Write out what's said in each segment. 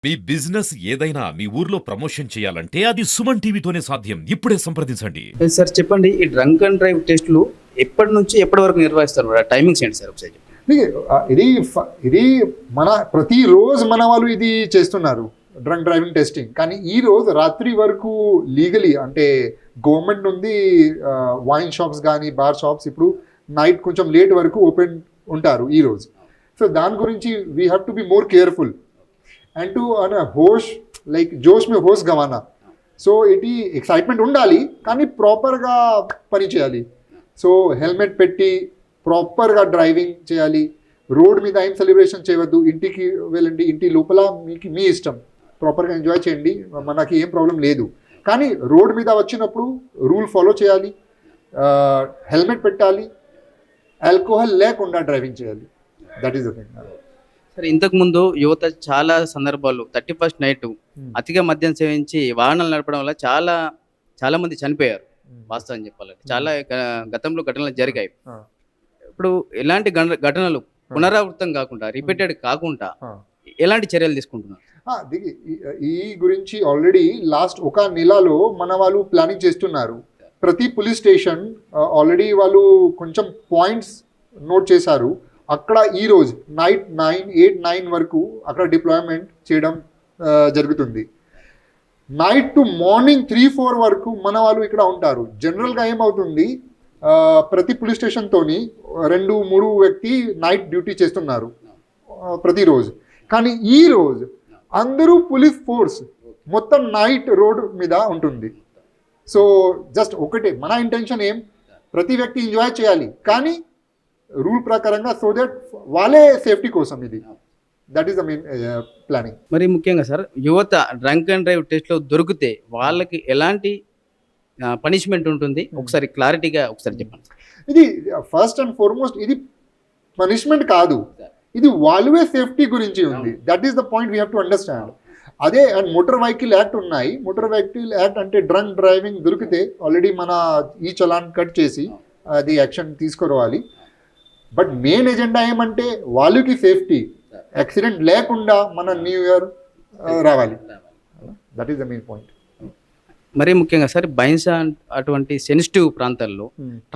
మీ business ఏదైనా మీ ఊర్లో promotion చేయాలంటే అది సుమన్ టీవీతోనే సాధ్యం. ఇప్పుడే సంప్రదించండి. సార్ చెప్పండి, ఈ డ్రంక్ అండ్ డ్రైవ్ టెస్టులు ఎప్పటి నుంచి ఎప్పటి వరకు నిర్వహిస్తారు? టైమింగ్స్ ఏంటి సార్ ఒకసారి చెప్పండి. ఇది మన ప్రతిరోజు మన వాళ్ళు ఇది చేస్తున్నారు, డ్రంక్ డ్రైవింగ్ టెస్టింగ్. కానీ ఈ రోజు రాత్రి వరకు లీగలీ అంటే గవర్నమెంట్ నుండి వైన్ షాప్స్ కానీ బార్ షాప్స్ ఇప్పుడు నైట్ కొంచెం లేట్ వరకు ఓపెన్ ఉంటారు ఈ రోజు. సో దాని గురించి we have to be more careful and to హోష్ లైక్ జోష్ మే హోష్ గవానా. సో ఇది ఎక్సైట్మెంట్ ఉండాలి కానీ ప్రాపర్గా పని చేయాలి. సో హెల్మెట్ పెట్టి ప్రాపర్గా డ్రైవింగ్ చేయాలి. రోడ్ మీద ఏం సెలబ్రేషన్ చేయవద్దు. ఇంటికి వెళ్ళండి, ఇంటి లోపల మీ ఇష్టం, ప్రాపర్గా ఎంజాయ్ చేయండి, మనకి ఏం ప్రాబ్లం లేదు. కానీ రోడ్ మీద వచ్చినప్పుడు రూల్ ఫాలో చేయాలి, హెల్మెట్ పెట్టాలి, ఆల్కహాల్ లేకుండా డ్రైవింగ్ చేయాలి. That is the thing. సరే, ఇంతకుముందు యువత చాలా సందర్భాల్లో 31st నైట్ అతిగా మద్యం సేవించి వాహనాలు నడపడం వల్ల చాలా మంది చనిపోయారు. వాస్తవం చెప్పాలంటే చాలా గతంలో ఘటనలు జరిగాయి. ఇప్పుడు ఎలాంటి ఘటనలు పునరావృతం కాకుండా రిపీటెడ్ కాకుండా ఎలాంటి చర్యలు తీసుకుంటున్నారు? ఈ గురించి ఆల్రెడీ లాస్ట్ ఒక నెలలో మన వాళ్ళు ప్లానింగ్ చేస్తున్నారు. ప్రతి పోలీస్ స్టేషన్ ఆల్రెడీ వాళ్ళు కొంచెం పాయింట్స్ నోట్ చేశారు. అక్కడ ఈరోజు నైట్ 8-9 వరకు అక్కడ డిప్లాయ్మెంట్ చేయడం జరుగుతుంది. నైట్ టు మార్నింగ్ 3-4 వరకు మన వాళ్ళు ఇక్కడ ఉంటారు. జనరల్గా ఏమవుతుంది, ప్రతి పోలీస్ స్టేషన్తోని 2-3 వ్యక్తి నైట్ డ్యూటీ చేస్తున్నారు ప్రతిరోజు. కానీ ఈ రోజు అందరూ పోలీస్ ఫోర్స్ మొత్తం నైట్ రోడ్ మీద ఉంటుంది. సో జస్ట్ ఒకటే మన ఇంటెన్షన్ ఏం, ప్రతి వ్యక్తి ఎంజాయ్ చేయాలి కానీ రూల్ ప్రకారంగా, సో దట్ వాళ్ళే సేఫ్టీ కోసం. ఇది that is the main planning. మరి ముఖ్యంగా సార్, యువత డ్రంక్ అండ్ డ్రైవ్ టెస్ట్లో దొరికితే వాళ్ళకి ఎలాంటి పనిష్మెంట్ ఉంటుంది? ఒకసారి క్లారిటీగా ఒకసారి చెప్పండి. ఇది ఫస్ట్ అండ్ ఫార్మోస్ట్ ఇది పనిష్మెంట్ కాదు, ఇది వాళ్ళే సేఫ్టీ గురించి ఉంది. That is the point we have to understand. అదే అండ్ మోటార్ వెహికల్ యాక్ట్ ఉన్నాయి. మోటార్ వెహికల్ యాక్ట్ అంటే డ్రంక్ డ్రైవింగ్ దొరికితే ఆల్రెడీ మన ఈ చలాన్ కట్ చేసి అది యాక్షన్ తీసుకురావాలి. బట్ మెయిన్ ఎజెండా ఏమంటే వాళ్ళకి సేఫ్టీ, యాక్సిడెంట్ లేకుండా మన న్యూ ఇయర్ రావాలి. That is the main point. మరీ ముఖ్యంగా సార్, బైన్సా అటువంటి సెన్సిటివ్ ప్రాంతాల్లో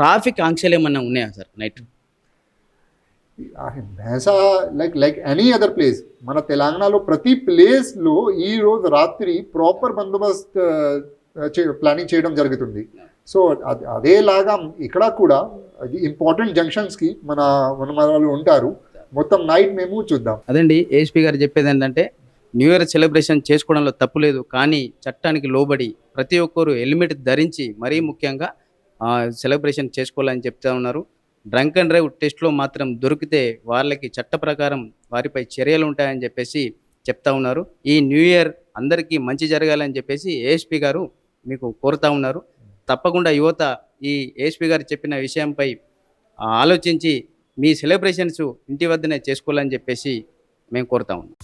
ట్రాఫిక్ ఆంక్షలు ఏమన్నా ఉన్నాయా sir night? Bhainsa like any other place, మన తెలంగాణలో ప్రతి ప్లేస్లో ఈ రోజు రాత్రి ప్రాపర్ బందోబస్తు ప్లానింగ్ చేయడం జరుగుతుంది. సో అదేలాగా ఇక్కడ కూడా అది ఇంపార్టెంట్ జంక్షన్స్కి మన వాళ్ళు ఉంటారు. మొత్తం నైట్ మేము చూద్దాం. అదండి, ఏఎస్పీ గారు చెప్పేది ఏంటంటే న్యూ ఇయర్ సెలబ్రేషన్ చేసుకోవడంలో తప్పు లేదు, కానీ చట్టానికి లోబడి ప్రతి ఒక్కరు హెల్మెట్ ధరించి మరీ ముఖ్యంగా సెలబ్రేషన్ చేసుకోవాలని చెప్తా ఉన్నారు. డ్రంక్ అండ్ డ్రైవ్ టెస్ట్లో మాత్రం దొరికితే వాళ్ళకి చట్ట ప్రకారం వారిపై చర్యలు ఉంటాయని చెప్పేసి చెప్తా ఉన్నారు. ఈ న్యూ ఇయర్ అందరికీ మంచి జరగాలని చెప్పేసి ఏఎస్పీ గారు మీకు కోరుతా ఉన్నారు. తప్పకుండా యువత ఈ ఏఎస్పీ గారు చెప్పిన విషయంపై ఆలోచించి మీ సెలబ్రేషన్స్ ఇంటి వద్దనే చేసుకోవాలని చెప్పేసి మేము కోరుతా ఉన్నాం.